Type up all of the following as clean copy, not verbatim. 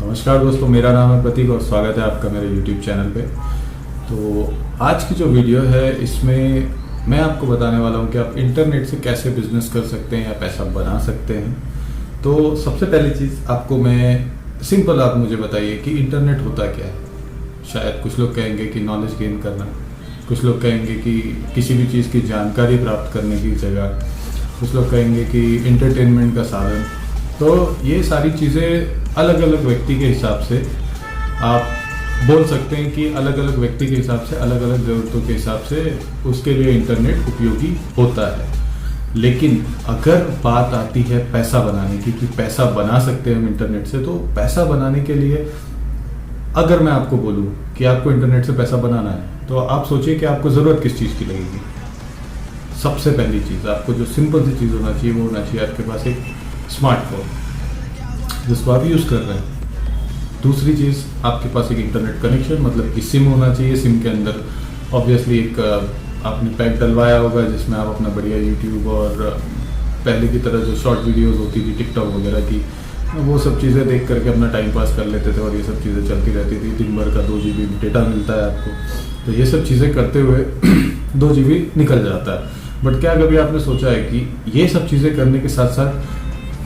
नमस्कार दोस्तों, मेरा नाम है प्रतीक और स्वागत है आपका मेरे YouTube चैनल पे। तो आज की जो वीडियो है इसमें मैं आपको बताने वाला हूँ कि आप इंटरनेट से कैसे बिजनेस कर सकते हैं या पैसा बना सकते हैं। तो सबसे पहली चीज़ आपको मैं सिंपल, आप मुझे बताइए कि इंटरनेट होता क्या है। शायद कुछ लोग कहेंगे कि नॉलेज गेन करना, कुछ लोग कहेंगे कि किसी भी चीज़ की जानकारी प्राप्त करने की जगह, कुछ लोग कहेंगे कि इंटरटेनमेंट का साधन। तो ये सारी चीज़ें अलग अलग व्यक्ति के हिसाब से आप बोल सकते हैं कि अलग अलग व्यक्ति के हिसाब से, अलग अलग ज़रूरतों के हिसाब से उसके लिए इंटरनेट उपयोगी होता है। लेकिन अगर बात आती है पैसा बनाने की कि पैसा बना सकते हैं हम इंटरनेट से, तो पैसा बनाने के लिए अगर मैं आपको बोलूं कि आपको इंटरनेट से पैसा बनाना है तो आप सोचिए कि आपको ज़रूरत किस चीज़ की लगेगी। सबसे पहली चीज़, आपको जो सिंपल सी चीज़ होना चाहिए वो होना चाहिए आपके पास एक स्मार्टफोन जिसको आप यूज़ कर रहे हैं। दूसरी चीज़, आपके पास एक इंटरनेट कनेक्शन, मतलब कि सिम होना चाहिए। सिम के अंदर ऑब्वियसली एक आपने पैक डलवाया होगा जिसमें आप अपना बढ़िया यूट्यूब और पहले की तरह जो शॉर्ट वीडियोस होती थी टिकटॉक वगैरह की, वो सब चीज़ें देख करके अपना टाइम पास कर लेते थे और ये सब चीज़ें चलती रहती थी। दिन भर का 2 GB डेटा मिलता है आपको, तो ये सब चीज़ें करते हुए 2 GB निकल जाता है। बट क्या कभी आपने सोचा है कि ये सब चीज़ें करने के साथ साथ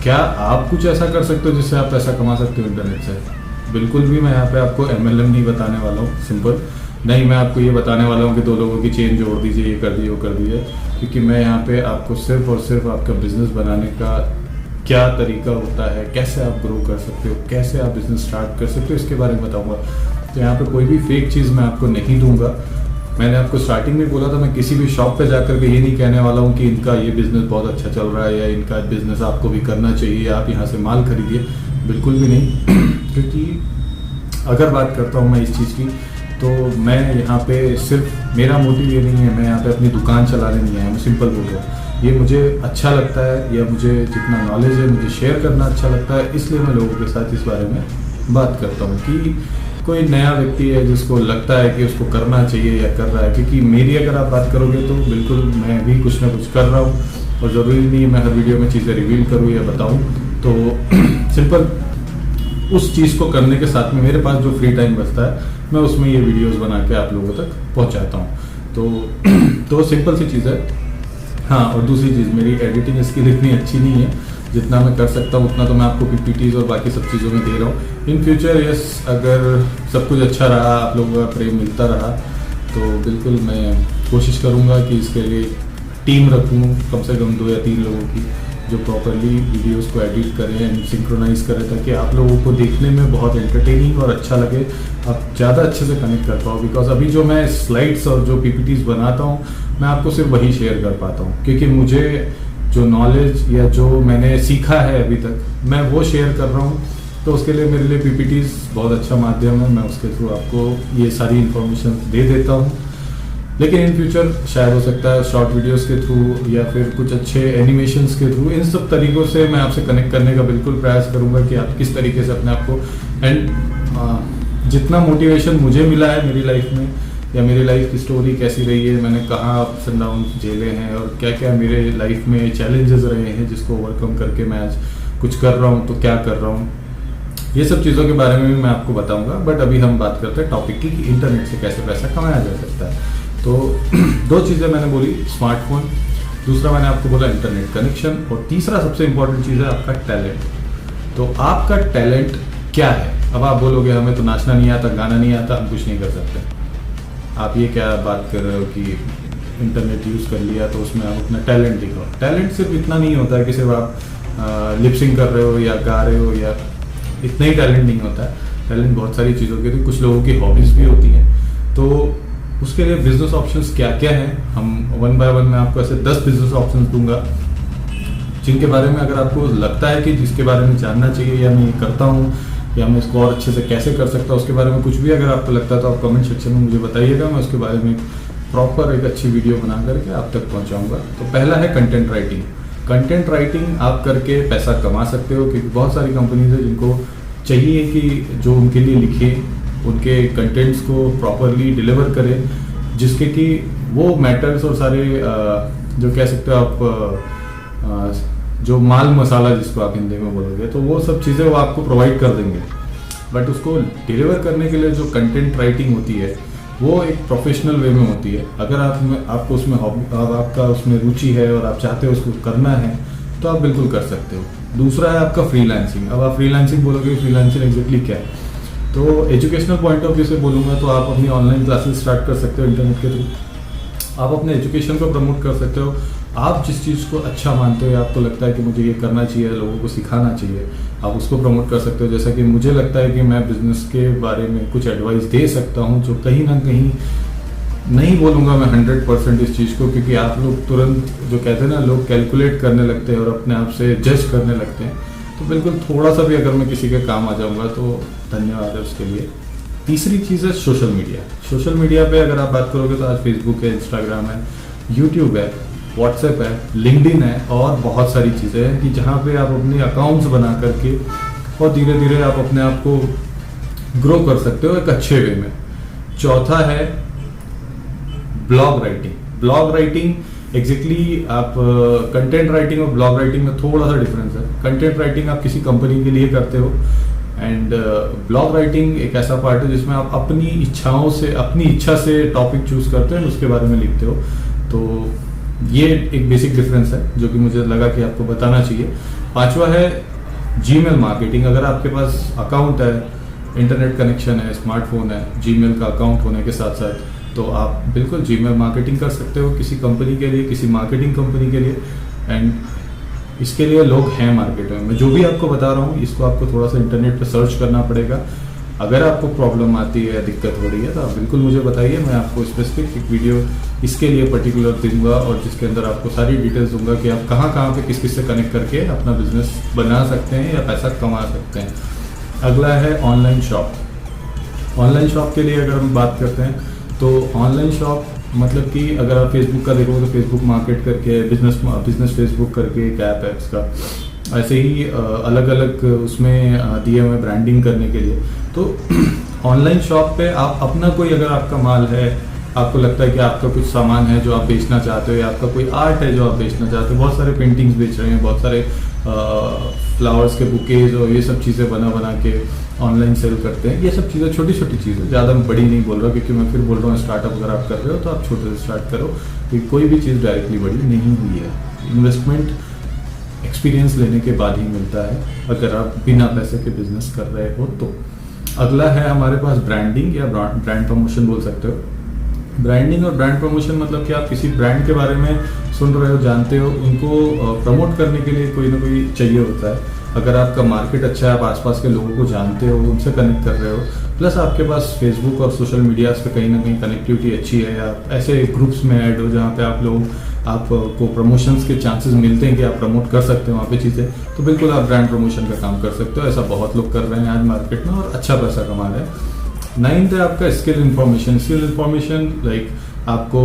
क्या आप कुछ ऐसा कर सकते हो जिससे आप पैसा कमा सकते हो इंटरनेट से? बिल्कुल भी मैं यहाँ पे आपको MLM नहीं बताने वाला हूँ, सिंपल नहीं। मैं आपको ये बताने वाला हूँ कि 2 लोगों की चेन जोड़ दीजिए, ये कर दीजिए, वो कर दीजिए, क्योंकि मैं यहाँ पे आपको सिर्फ और सिर्फ आपका बिजनेस बनाने का क्या तरीका होता है, कैसे आप ग्रो कर सकते हो, कैसे आप बिजनेस स्टार्ट कर सकते हो, इसके बारे में बताऊँगा। तो यहाँ पे कोई भी फेक चीज़ मैं आपको नहीं दूंगा। मैंने आपको स्टार्टिंग में बोला था, मैं किसी भी शॉप पे जाकर के ये नहीं कहने वाला हूँ कि इनका ये बिज़नेस बहुत अच्छा चल रहा है या इनका बिज़नेस आपको भी करना चाहिए, आप यहाँ से माल खरीदिए, बिल्कुल भी नहीं। क्योंकि अगर बात करता हूँ मैं इस चीज़ की, तो मैं यहाँ पे सिर्फ, मेरा मोटिव ये नहीं है, मैं यहाँ पे अपनी दुकान चलाने नहीं आया, मैं सिंपल बोल रहा हूँ। ये मुझे अच्छा लगता है या मुझे जितना नॉलेज है मुझे शेयर करना अच्छा लगता है, इसलिए मैं लोगों के साथ इस बारे में बात करता हूँ कि कोई नया व्यक्ति है जिसको लगता है कि उसको करना चाहिए या कर रहा है। क्योंकि मेरी अगर आप बात करोगे तो बिल्कुल मैं भी कुछ ना कुछ कर रहा हूँ और ज़रूरी नहीं मैं हर वीडियो में चीज़ें रिवील करूँ या बताऊँ। तो सिंपल उस चीज़ को करने के साथ में मेरे पास जो फ्री टाइम बचता है मैं उसमें ये वीडियोज़ बना के आप लोगों तक पहुँचाता हूँ। तो सिंपल सी चीज़ है। हाँ, और दूसरी चीज़, मेरी एडिटिंग स्किल इतनी अच्छी नहीं है, जितना मैं कर सकता हूँ उतना तो मैं आपको PPTs और बाकी सब चीज़ों में दे रहा हूँ। इन फ्यूचर यस, अगर सब कुछ अच्छा रहा, आप लोगों का प्रेम मिलता रहा, तो बिल्कुल मैं कोशिश करूँगा कि इसके लिए टीम रखूँ कम से कम 2 या 3 लोगों की, जो प्रॉपरली वीडियोस को एडिट करें एंड सिंक्रोनाइज करें, ताकि आप लोगों को देखने में बहुत एंटरटेनिंग और अच्छा लगे, आप ज़्यादा अच्छे से कनेक्ट कर पाओ। बिकॉज अभी जो मैं स्लाइड्स और जो PPTs बनाता हूँ मैं आपको सिर्फ वही शेयर कर पाता हूँ, क्योंकि मुझे जो नॉलेज या जो मैंने सीखा है अभी तक मैं वो शेयर कर रहा हूँ। तो उसके लिए मेरे लिए PPTs बहुत अच्छा माध्यम है, मैं उसके थ्रू आपको ये सारी इन्फॉर्मेशन दे देता हूँ। लेकिन इन फ्यूचर शायद हो सकता है शॉर्ट वीडियोस के थ्रू या फिर कुछ अच्छे एनिमेशंस के थ्रू, इन सब तरीक़ों से मैं आपसे कनेक्ट करने का बिल्कुल प्रयास करूँगा कि आप किस तरीके से अपने आप को एंड जितना मोटिवेशन मुझे मिला है मेरी लाइफ में या मेरी लाइफ की स्टोरी कैसी रही है, मैंने कहाँ अप्स एंड डाउन झेले हैं और क्या क्या मेरे लाइफ में चैलेंजेस रहे हैं जिसको ओवरकम करके मैं आज कुछ कर रहा हूँ, तो क्या कर रहा हूँ, ये सब चीज़ों के बारे में भी मैं आपको बताऊंगा। बट अभी हम बात करते हैं टॉपिक की कि इंटरनेट से कैसे पैसा कमाया जा सकता है। तो 2 चीज़ें मैंने बोली, स्मार्टफोन, दूसरा मैंने आपको बोला इंटरनेट कनेक्शन, और तीसरा सबसे इंपॉर्टेंट चीज़ है आपका टैलेंट। तो आपका टैलेंट क्या है? अब आप बोलोगे हमें तो नाचना नहीं आता, गाना नहीं आता, हम कुछ नहीं कर सकते। आप ये क्या बात कर रहे हो कि इंटरनेट यूज़ कर लिया तो उसमें आप अपना टैलेंट दिखाओ। टैलेंट सिर्फ इतना नहीं होता है कि सिर्फ आप लिपसिंग कर रहे हो या गा रहे हो, या इतना ही टैलेंट नहीं होता है। टैलेंट बहुत सारी चीज़ों के लिए, कुछ लोगों की हॉबीज़ भी होती हैं। तो उसके लिए बिजनेस ऑप्शंस क्या क्या हैं, हम 1 by 1 मैं आपको ऐसे 10 बिजनेस ऑप्शंस दूंगा, जिनके बारे में अगर आपको लगता है कि जिसके बारे में जानना चाहिए या मैं ये करता हूँ या मैं इसको और अच्छे से कैसे कर सकता हूँ, उसके बारे में कुछ भी अगर आपको लगता है तो आप कमेंट सेक्शन में मुझे बताइएगा। मैं उसके बारे में प्रॉपर एक अच्छी वीडियो बना करके आप तक पहुँचाऊँगा। तो पहला है कंटेंट राइटिंग। कंटेंट राइटिंग आप करके पैसा कमा सकते हो, क्योंकि बहुत सारी कंपनीज है जिनको चाहिए कि जो उनके लिए लिखे, उनके कंटेंट्स को प्रॉपरली डिलीवर करें, जिसके कि वो मैटर्स और सारे जो कह सकते हो आप जो माल मसाला जिसको आप हिंदी में बोलोगे, तो वो सब चीज़ें वो आपको प्रोवाइड कर देंगे। बट उसको डिलीवर करने के लिए जो कंटेंट राइटिंग होती है वो एक प्रोफेशनल वे में होती है। अगर आपको उसमें आपका उसमें रुचि है और आप चाहते हो उसको करना है तो आप बिल्कुल कर सकते हो। दूसरा है आपका फ्रीलांसिंग। अब आप फ्रीलांसिंग बोलोगे, फ्रीलांसिंग एग्जैक्टली क्या है? तो एजुकेशनल पॉइंट ऑफ व्यू से बोलूँगा तो आप अपनी ऑनलाइन क्लासेस स्टार्ट कर सकते हो इंटरनेट के थ्रू। आप अपने एजुकेशन को प्रमोट कर सकते हो। आप जिस चीज़ को अच्छा मानते हो, आपको लगता है कि मुझे ये करना चाहिए, लोगों को सिखाना चाहिए, आप उसको प्रमोट कर सकते हो। जैसा कि मुझे लगता है कि मैं बिजनेस के बारे में कुछ एडवाइस दे सकता हूँ जो कहीं ना कहीं नहीं बोलूँगा मैं 100% इस चीज़ को, क्योंकि आप लोग तुरंत जो कहते हैं ना, लोग कैलकुलेट करने लगते हैं और अपने आप से जज करने लगते हैं। तो बिल्कुल थोड़ा सा भी अगर मैं किसी के काम आ जाऊँगा तो धन्यवाद है उसके लिए। तीसरी चीज़ है सोशल मीडिया। सोशल मीडिया पे अगर आप बात करोगे तो आज फेसबुक है, इंस्टाग्राम है, यूट्यूब है, व्हाट्सएप है, लिंक्डइन है और बहुत सारी चीज़ें हैं कि जहाँ पे आप अपने अकाउंट्स बना करके और धीरे धीरे आप अपने आप को ग्रो कर सकते हो एक अच्छे वे में। चौथा है blog writing. Blog writing exactly आप कंटेंट राइटिंग और ब्लॉग राइटिंग में थोड़ा सा डिफरेंस है। कंटेंट राइटिंग आप किसी कंपनी के लिए करते हो एंड ब्लॉग राइटिंग एक ऐसा पार्ट है जिसमें आप अपनी इच्छा से टॉपिक चूज करते हैं, उसके बारे में लिखते हो। तो ये एक बेसिक डिफरेंस है जो कि मुझे लगा कि आपको बताना चाहिए। पांचवा है जीमेल मार्केटिंग। अगर आपके पास अकाउंट है, इंटरनेट कनेक्शन है, स्मार्टफोन है, जीमेल का अकाउंट होने के साथ साथ, तो आप बिल्कुल जीमेल मार्केटिंग कर सकते हो किसी कंपनी के लिए, किसी मार्केटिंग कंपनी के लिए। एंड इसके लिए लोग हैं मार्केट में। मैं जो भी आपको बता रहा हूँ इसको आपको थोड़ा सा इंटरनेट पे सर्च करना पड़ेगा। अगर आपको प्रॉब्लम आती है, दिक्कत हो रही है, तो आप बिल्कुल मुझे बताइए। मैं आपको स्पेसिफिक एक वीडियो इसके लिए पर्टिकुलर दूंगा और जिसके अंदर आपको सारी डिटेल्स दूंगा कि आप कहाँ कहाँ पे किस किस से कनेक्ट करके अपना बिजनेस बना सकते हैं या पैसा कमा सकते हैं। अगला है ऑनलाइन शॉप। ऑनलाइन शॉप के लिए अगर हम बात करते हैं तो ऑनलाइन शॉप मतलब कि अगर आप फेसबुक का देखोगे तो फेसबुक मार्केट करके बिजनेस फेसबुक करके एक ऐप है उसका। ऐसे ही अलग अलग उसमें दिए हुए ब्रांडिंग करने के लिए। तो ऑनलाइन शॉप पे आप अपना कोई, अगर आपका माल है, आपको लगता है कि आपका कुछ सामान है जो आप बेचना चाहते हो या आपका कोई आर्ट है जो आप बेचना चाहते हो, बहुत सारे पेंटिंग्स बेच रहे हैं, बहुत सारे फ्लावर्स के बुकेज और ये सब चीज़ें बना के ऑनलाइन सेल करते हैं। ये सब चीज़ें छोटी छोटी चीज़ें, ज़्यादा बड़ी नहीं बोल रहा, क्योंकि मैं फिर बोल रहा हूँ स्टार्टअप अगर आप कर रहे हो तो आप छोटे से स्टार्ट करो, क्योंकि कोई भी चीज़ डायरेक्टली बड़ी नहीं हुई है। इन्वेस्टमेंट एक्सपीरियंस लेने के बाद ही मिलता है अगर आप बिना पैसे के बिजनेस कर रहे हो तो। अगला है हमारे पास ब्रांडिंग या ब्रांड प्रमोशन बोल सकते हो। ब्रांडिंग और ब्रांड प्रमोशन मतलब कि आप किसी ब्रांड के बारे में सुन रहे हो, जानते हो, उनको प्रमोट करने के लिए कोई ना कोई चाहिए होता है। अगर आपका मार्केट अच्छा है, आप आसपास के लोगों को जानते हो, उनसे कनेक्ट कर रहे हो, प्लस आपके पास फेसबुक और सोशल मीडिया पे कहीं ना कहीं कनेक्टिविटी अच्छी है, या ऐसे ग्रुप्स में ऐड हो जहाँ पे आपको प्रमोशंस के चांसेस मिलते हैं कि आप प्रमोट कर सकते हो वहाँ पे चीज़ें, तो बिल्कुल आप ब्रांड प्रमोशन का काम कर सकते हो। ऐसा बहुत लोग कर रहे हैं आज मार्केट में और अच्छा पैसा कमा रहे हैं। 9th है आपका skill information. Skill information like आपको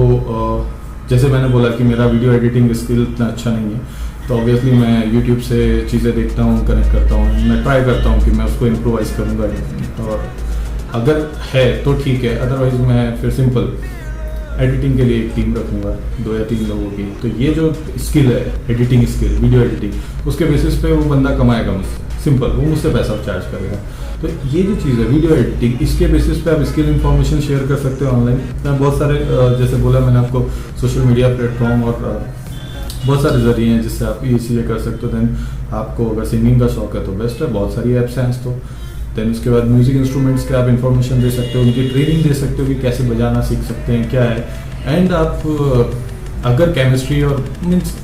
जैसे मैंने बोला कि मेरा वीडियो एडिटिंग स्किल इतना अच्छा नहीं है, तो ऑब्वियसली मैं यूट्यूब से चीज़ें देखता हूँ, कनेक्ट करता हूँ, मैं ट्राई करता हूँ कि मैं उसको इम्प्रोवाइज़ करूँगा, और अगर है तो ठीक है, अदरवाइज मैं फिर सिंपल एडिटिंग के लिए एक टीम रखूँगा 2 या 3 लोगों की। तो ये जो स्किल है, एडिटिंग स्किल, वीडियो एडिटिंग, उसके बेसिस पे वो बंदा कमाएगा मुझसे, सिंपल, वो मुझसे पैसा चार्ज करेगा। तो ये जो चीज़ है वीडियो एडिटिंग, इसके बेसिस पे आप स्किल इन्फॉर्मेशन शेयर कर सकते हो ऑनलाइन। बहुत सारे जैसे बोला मैंने आपको सोशल मीडिया प्लेटफॉर्म और बहुत सारे जरिए हैं जिससे आप ये चीज़ें कर सकते हो। देन आपको अगर सिंगिंग का शौक है तो बेस्ट है, बहुत सारी ऐप्स हैं तो। देन उसके बाद म्यूजिक इंस्ट्रूमेंट्स के आप इन्फॉर्मेशन दे सकते हो, उनकी ट्रेनिंग दे सकते हो कि कैसे बजाना सीख सकते हैं, क्या है। एंड आप अगर केमिस्ट्री और मीन्स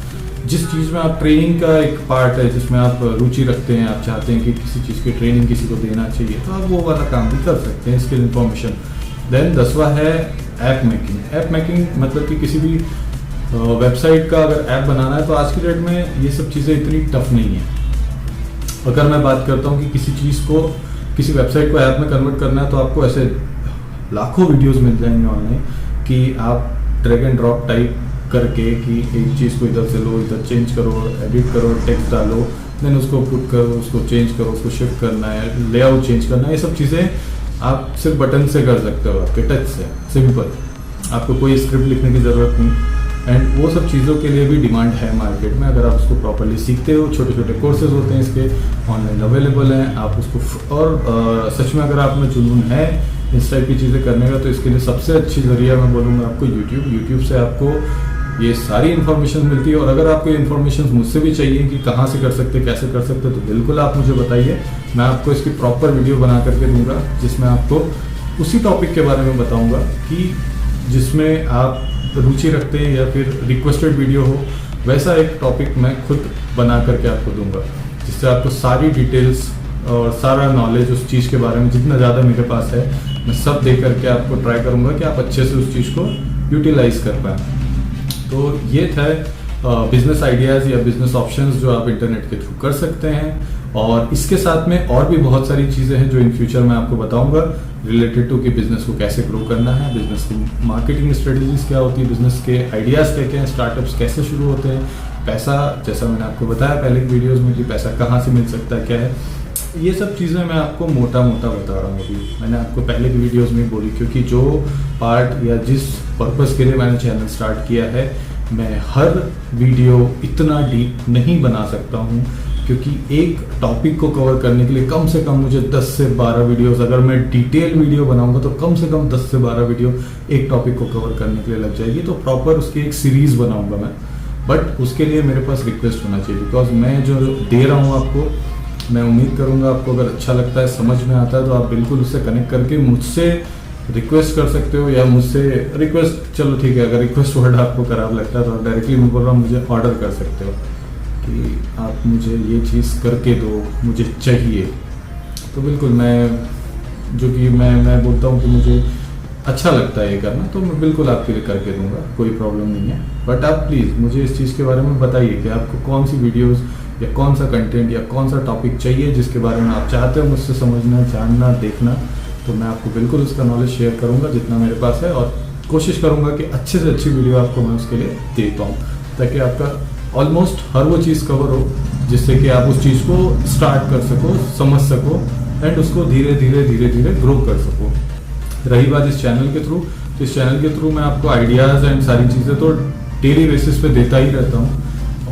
जिस चीज़ में आप ट्रेनिंग का एक पार्ट है जिसमें आप रुचि रखते हैं, आप चाहते हैं कि किसी चीज़ की ट्रेनिंग किसी को देना चाहिए, तो आप वो वाला काम भी कर सकते हैं, स्किल इन्फॉर्मेशन। देन 10वां है ऐप मेकिंग। ऐप मेकिंग मतलब कि किसी भी वेबसाइट का अगर ऐप बनाना है तो आज की डेट में ये सब चीज़ें इतनी टफ नहीं है। अगर मैं बात करता हूँ कि किसी चीज़ को, किसी वेबसाइट को ऐप में कन्वर्ट करना है, तो आपको ऐसे लाखों वीडियोस मिल जाएंगे ऑनलाइन कि आप ड्रैग एंड ड्रॉप टाइप करके कि एक चीज़ को इधर से लो, इधर चेंज करो, एडिट करो, टेक्स्ट डालो, देन उसको पुट करो, उसको चेंज करो, उसको शिफ्ट करना है, लेआउट चेंज करना है, ये सब चीज़ें आप सिर्फ बटन से कर सकते हो, आपके टच से, सिंपल। आपको कोई स्क्रिप्ट लिखने की ज़रूरत नहीं, एंड वो सब चीज़ों के लिए भी डिमांड है मार्केट में। अगर आप उसको प्रॉपरली सीखते हो, छोटे छोटे कोर्सेज होते हैं इसके, ऑनलाइन अवेलेबल हैं, आप उसको और सच में अगर आप में जुनून है इस टाइप की चीज़ें करने का, तो इसके लिए सबसे अच्छी ज़रिया मैं बोलूँगा आपको यूट्यूब से आपको ये सारी इन्फॉर्मेशन मिलती है। और अगर आपको ये इन्फॉर्मेशन मुझसे भी चाहिए कि कहाँ से कर सकते, कैसे कर सकते, तो बिल्कुल आप मुझे बताइए, मैं आपको इसकी प्रॉपर वीडियो बना करके दूंगा, जिसमें आपको उसी टॉपिक के बारे में बताऊंगा कि जिसमें आप रुचि रखते हैं या फिर रिक्वेस्टेड वीडियो हो, वैसा एक टॉपिक मैं खुद बना करके आपको दूंगा, जिससे आपको सारी डिटेल्स और सारा नॉलेज उस चीज़ के बारे में जितना ज़्यादा मेरे पास है, मैं सब दे करके आपको ट्राई करूँगा कि आप अच्छे से उस चीज़ को यूटिलाइज कर पाएँ। तो ये था बिजनेस आइडियाज़ या बिजनेस ऑप्शंस जो आप इंटरनेट के थ्रू कर सकते हैं। और इसके साथ में और भी बहुत सारी चीज़ें हैं जो इन फ्यूचर मैं आपको बताऊंगा रिलेटेड टू कि बिजनेस को कैसे ग्रो करना है, बिजनेस की मार्केटिंग स्ट्रेटजीज क्या होती है, बिजनेस के आइडियाज़ क्या क्या हैं, स्टार्टअप्स कैसे शुरू होते हैं, पैसा, जैसा मैंने आपको बताया पहले की वीडियोज़ में कि पैसा कहाँ से मिल सकता है, क्या है, ये सब चीज़ें मैं आपको मोटा मोटा बता रहा हूँ। अभी मैंने आपको पहले की वीडियोस में बोली, क्योंकि जो पार्ट या जिस पर्पस के लिए मैंने चैनल स्टार्ट किया है, मैं हर वीडियो इतना डीप नहीं बना सकता हूँ, क्योंकि एक टॉपिक को कवर करने के लिए कम से कम मुझे 10 से 12 वीडियोस, अगर मैं डिटेल वीडियो बनाऊंगा तो कम से कम 10 से 12 वीडियो एक टॉपिक को कवर करने के लिए लग जाएगी। तो प्रॉपर उसकी एक सीरीज़ बनाऊंगा मैं, बट उसके लिए मेरे पास रिक्वेस्ट होना चाहिए, बिकॉज मैं जो दे रहा हूँ आपको, मैं उम्मीद करूंगा आपको अगर अच्छा लगता है, समझ में आता है, तो आप बिल्कुल उससे कनेक्ट करके मुझसे रिक्वेस्ट कर सकते हो, या मुझसे रिक्वेस्ट, चलो ठीक है, अगर रिक्वेस्ट वर्ड आपको खराब लगता है तो डायरेक्टली मैं बोल रहा हूँ, मुझे ऑर्डर कर सकते हो कि आप मुझे ये चीज़ करके दो, मुझे चाहिए। तो बिल्कुल मैं बोलता हूँ कि मुझे अच्छा लगता है ये करना, तो मैं बिल्कुल आपके लिए करके दूंगा, कोई प्रॉब्लम नहीं है। बट आप प्लीज़ मुझे इस चीज़ के बारे में बताइए कि आपको कौन सी वीडियोज़ या कौन सा कंटेंट या कौन सा टॉपिक चाहिए जिसके बारे में आप चाहते हो मुझसे समझना, जानना, देखना। तो मैं आपको बिल्कुल उसका नॉलेज शेयर करूंगा जितना मेरे पास है, और कोशिश करूंगा कि अच्छे से अच्छी वीडियो आपको मैं उसके लिए दे पाऊँ, ताकि आपका ऑलमोस्ट हर वो चीज़ कवर हो जिससे कि आप उस चीज़ को स्टार्ट कर सको, समझ सको, एंड उसको धीरे धीरे ग्रो कर सको। रही बात इस चैनल के थ्रू, तो इस चैनल के थ्रू मैं आपको आइडियाज़ एंड सारी चीज़ें तो डेली बेसिस पे देता ही रहता हूँ।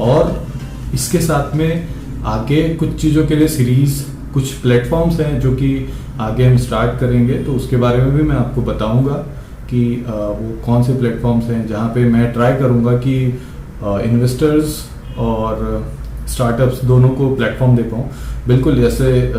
और इसके साथ में आगे कुछ चीज़ों के लिए सीरीज़, कुछ प्लेटफॉर्म्स हैं जो कि आगे हम स्टार्ट करेंगे, तो उसके बारे में भी मैं आपको बताऊंगा कि वो कौन से प्लेटफॉर्म्स हैं जहाँ पे मैं ट्राई करूंगा कि इन्वेस्टर्स और स्टार्टअप्स दोनों को प्लेटफॉर्म दे पाऊँ। बिल्कुल, जैसे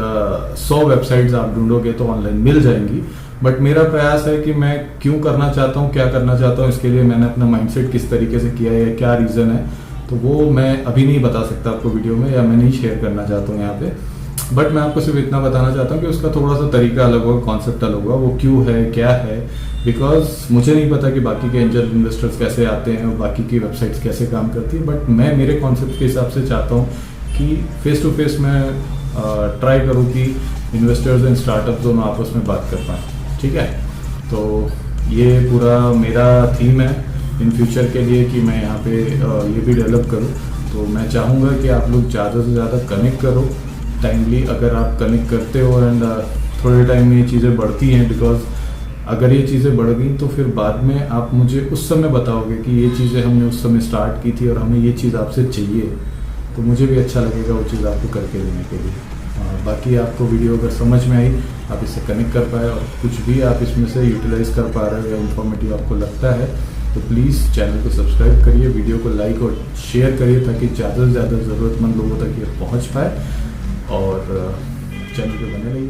100 वेबसाइट्स आप ढूंढोगे तो ऑनलाइन मिल जाएंगी, बट मेरा प्रयास है कि मैं क्यों करना चाहता हूँ, क्या करना चाहता हूँ, इसके लिए मैंने अपना माइंडसेट किस तरीके से किया है, क्या रीज़न है, तो वो मैं अभी नहीं बता सकता आपको वीडियो में, या मैं नहीं शेयर करना चाहता हूँ यहाँ पे। बट मैं आपको सिर्फ इतना बताना चाहता हूँ कि उसका थोड़ा सा तरीका अलग होगा, कॉन्सेप्ट अलग होगा, वो क्यों है, क्या है, बिकॉज मुझे नहीं पता कि बाकी के एंजल इन्वेस्टर्स कैसे आते हैं और बाकी की वेबसाइट्स कैसे काम करती है। बट मैं मेरे कॉन्सेप्ट के हिसाब से चाहता हूँ कि फेस टू फेस मैं ट्राई करूँ कि इन्वेस्टर्स एंड स्टार्टअप दोनों आपस में बात कर पाएँ। ठीक है, तो ये पूरा मेरा थीम है इन फ्यूचर के लिए कि मैं यहाँ पे ये भी डेवलप करूँ। तो मैं चाहूँगा कि आप लोग ज़्यादा से ज़्यादा कनेक्ट करो टाइमली। अगर आप कनेक्ट करते हो एंड थोड़े टाइम में ये चीज़ें बढ़ती हैं, बिकॉज अगर ये चीज़ें बढ़ गई तो फिर बाद में आप मुझे उस समय बताओगे कि ये चीज़ें हमने उस समय स्टार्ट की थी और हमें ये चीज़ आपसे चाहिए, तो मुझे भी अच्छा लगेगा वो चीज़ आपको करके देने के लिए। बाकी आपको वीडियो अगर समझ में आई, आप इससे कनेक्ट कर पाए और कुछ भी आप इसमें से यूटिलाइज कर पा रहे हो या इन्फॉर्मेटिव आपको लगता है, तो प्लीज़ चैनल को सब्सक्राइब करिए, वीडियो को लाइक और शेयर करिए, ताकि ज़्यादा से ज़्यादा ज़रूरतमंद लोगों तक ये पहुँच पाए। और चैनल पे बने रहिए।